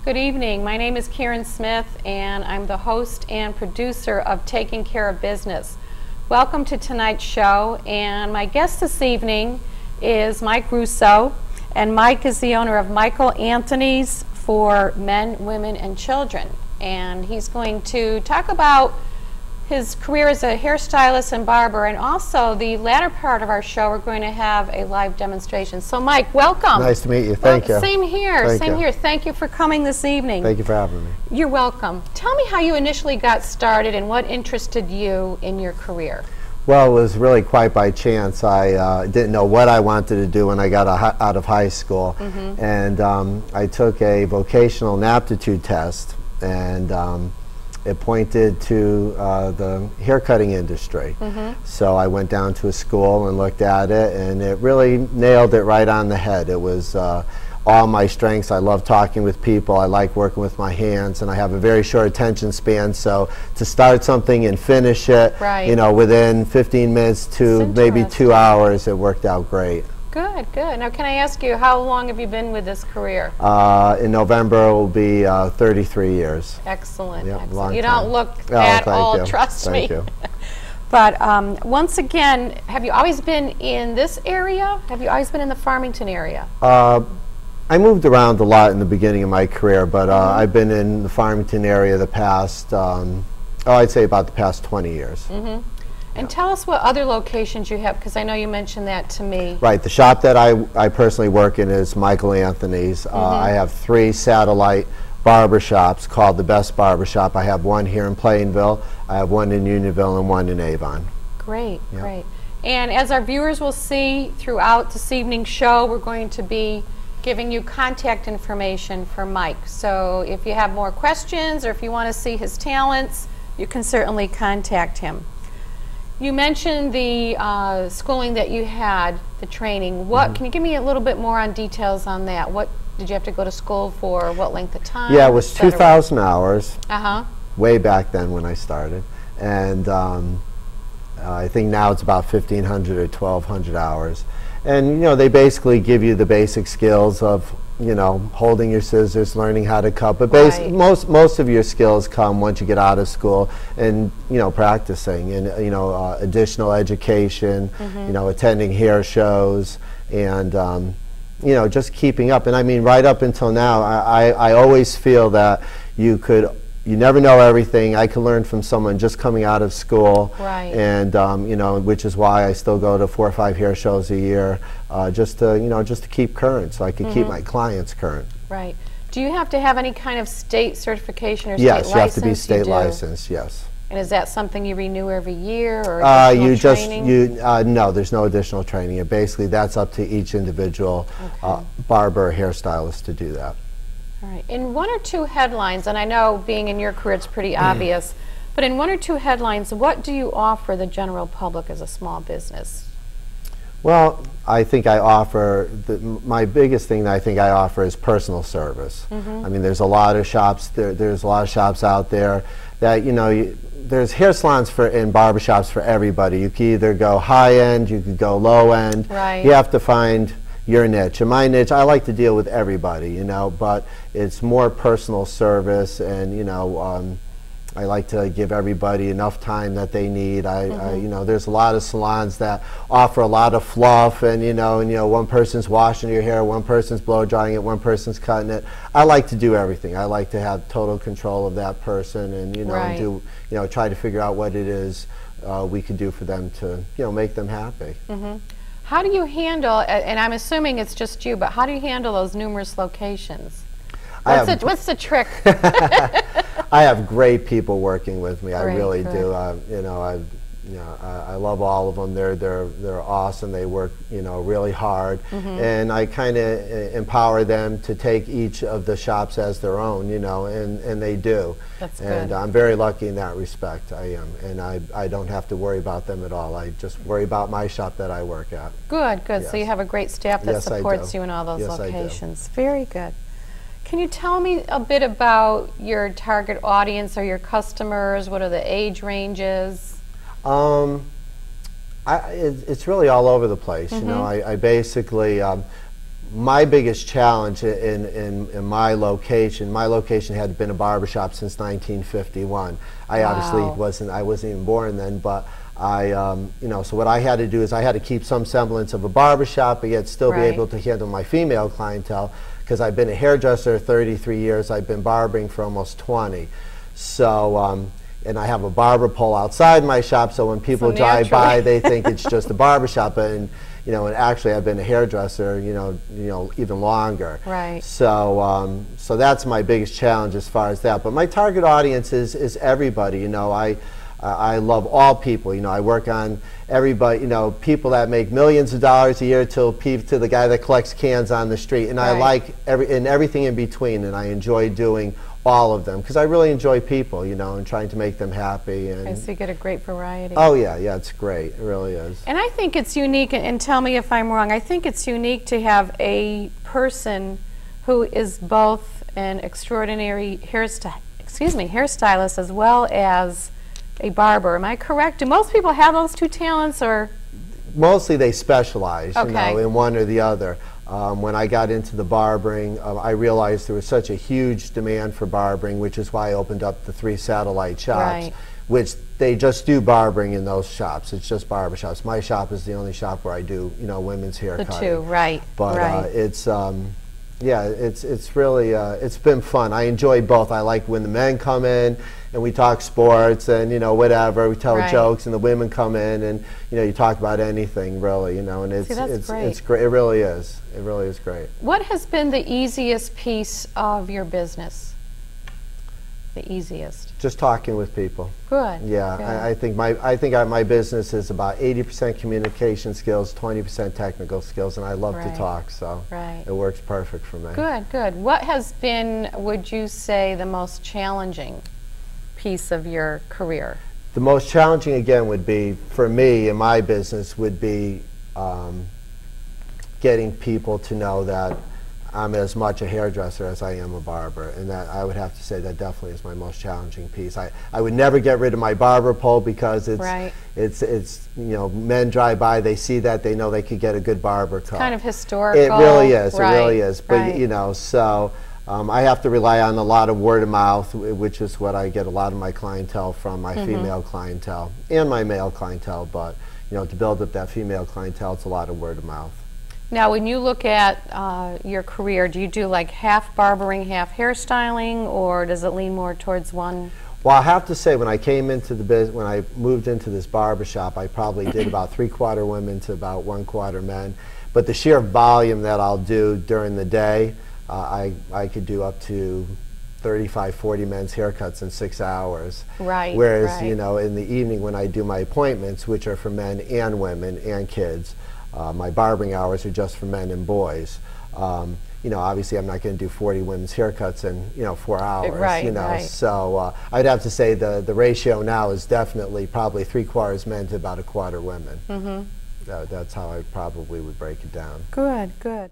Good evening. My name is Karen Smith, and I'm the host and producer of Taking Care of Business. Welcome to tonight's show, and my guest this evening is Mike Russo, and Mike is the owner of Michael Anthony's for men, women, and children. And he's going to talk about his career as a hairstylist and barber, and also the latter part of our show we're going to have a live demonstration. So Mike, welcome. Nice to meet you. Thank you. Same here. Same here. Thank you for coming this evening. Thank you for having me. You're welcome. Tell me how you initially got started and what interested you in your career. Well, it was really quite by chance. I didn't know what I wanted to do when I got out of high school, and I took a vocational and aptitude test, and it pointed to the haircutting industry. So I went down to a school and looked at it, and it really nailed it right on the head. It was all my strengths. I love talking with people. I like working with my hands, and I have a very short attention span. So to start something and finish it, you know, within 15 minutes to maybe 2 hours, it worked out great. Good, good. Now, can I ask you, how long have you been with this career? In November, it will be 33 years. Excellent. Yep, excellent. You don't look at all, trust me. Thank you. But once again, have you always been in this area? Have you always been in the Farmington area? I moved around a lot in the beginning of my career, but I've been in the Farmington area the past, I'd say about the past 20 years. And tell us what other locations you have, because I know you mentioned that to me. Right. The shop that I personally work in is Michael Anthony's. I have 3 satellite barber shops called The Best Barber Shop. I have one here in Plainville, I have one in Unionville, and one in Avon. Great, great. And as our viewers will see throughout this evening's show, we're going to be giving you contact information for Mike. So if you have more questions or if you want to see his talents, you can certainly contact him. You mentioned the schooling that you had, the training. What can you give me a little bit more on details on that? What did you have to go to school for? What length of time? Yeah, it was 2,000 hours. Way back then when I started, and I think now it's about 1,500 or 1,200 hours. And you know, they basically give you the basic skills of, you know, holding your scissors, learning how to cut, but most of your skills come once you get out of school, and you know, practicing, and you know, additional education, you know, attending hair shows, and you know, just keeping up. And I mean, right up until now, I always feel that you never know everything. I can learn from someone just coming out of school, and you know, which is why I still go to 4 or 5 hair shows a year, just to, you know, just to keep current, so I can keep my clients current. Right. Do you have to have any kind of state certification or state license? Yes, you have to be state licensed. Yes. And is that something you renew every year, or additional training? No, there's no additional training. Basically, that's up to each individual barber or hairstylist to do that. All right. In 1 or 2 headlines, and I know being in your career it's pretty obvious, but in 1 or 2 headlines, what do you offer the general public as a small business? Well, I think I offer, my biggest thing that I think I offer is personal service. I mean, there's a lot of shops, there's a lot of shops out there that, you know, there's hair salons and barbershops for everybody. You can either go high end, you could go low end. You have to find your niche. And my niche, I like to deal with everybody, you know, but it's more personal service, and you know, I like to give everybody enough time that they need. You know, there's a lot of salons that offer a lot of fluff, and you know, one person's washing your hair, one person's blow drying it, one person's cutting it. I like to do everything. I like to have total control of that person, and you know, and do, you know, try to figure out what it is we can do for them to, you know, make them happy. How do you handle, and I'm assuming it's just you, but how do you handle those numerous locations? What's the trick? I have great people working with me. I really do. You know, I love all of them. They're awesome. They work, you know, really hard, and I kind of empower them to take each of the shops as their own, you know, and they do. That's good. And I'm very lucky in that respect. I am, and I don't have to worry about them at all. I just worry about my shop that I work at. Good, good. So you have a great staff that supports you in all those locations. Very good. Can you tell me a bit about your target audience or your customers? What are the age ranges? It's really all over the place. You know, I basically my biggest challenge in my location had been a barbershop since 1951. I obviously I wasn't even born then, but you know, so what I had to do is I had to keep some semblance of a barbershop, but yet still be able to handle my female clientele, because I've been a hairdresser 33 years, I've been barbering for almost 20. So, and I have a barber pole outside my shop, so when people drive by, they think it's just a barbershop, and you know, and actually I've been a hairdresser, you know, even longer. Right. So, so that's my biggest challenge as far as that. But my target audience is everybody. You know, I love all people. You know, I work on everybody. You know, people that make millions of dollars a year to the guy that collects cans on the street, and I like everything in between, and I enjoy doing all of them because I really enjoy people, you know, and trying to make them happy. And so you get a great variety. Oh yeah, it's great. It really is. And I think it's unique, and tell me if I'm wrong, I think it's unique to have a person who is both an extraordinary hairstylist as well as a barber. Am I correct? Do most people have those two talents, or? Mostly they specialize, you know, in one or the other. When I got into the barbering, I realized there was such a huge demand for barbering, which is why I opened up the 3 satellite shops, which they just do barbering in those shops. It's just barber shops. My shop is the only shop where I do, you know, women's hair cutting. The 2, right. But it's, yeah, it's really, it's been fun. I enjoy both. I like when the men come in and we talk sports and, you know, whatever, we tell jokes, and the women come in and, you know, you talk about anything really, you know, and it's great. It really is. It really is great. What has been the easiest piece of your business? The easiest? Just talking with people. Good. Yeah, good. I think my business is about 80% communication skills, 20% technical skills, and I love to talk, so it works perfect for me. Good, good. What has been, would you say, the most challenging piece of your career? The most challenging, again, would be, for me in my business, would be getting people to know that I'm as much a hairdresser as I am a barber, and that I would have to say that definitely is my most challenging piece. I would never get rid of my barber pole because it's you know, men drive by, they see that, they know they could get a good barber cut. It's kind of historical. It really is. It really is. But you know, so I have to rely on a lot of word of mouth, which is what I get a lot of my clientele from, my female clientele and my male clientele. But you know, to build up that female clientele, it's a lot of word of mouth. Now, when you look at your career, do you do like half barbering, half hairstyling, or does it lean more towards one? Well, I have to say, when I came into the business, when I moved into this barbershop, I probably did about 3/4 women to about 1/4 men. But the sheer volume that I'll do during the day, I could do up to 35, 40 men's haircuts in 6 hours. Right. Whereas, you know, in the evening when I do my appointments, which are for men and women and kids, my barbering hours are just for men and boys. You know, obviously I'm not going to do 40 women's haircuts in, you know, 4 hours. You know, so I'd have to say the ratio now is definitely probably 3/4 men to about 1/4 women. That's how I probably would break it down. Good, good.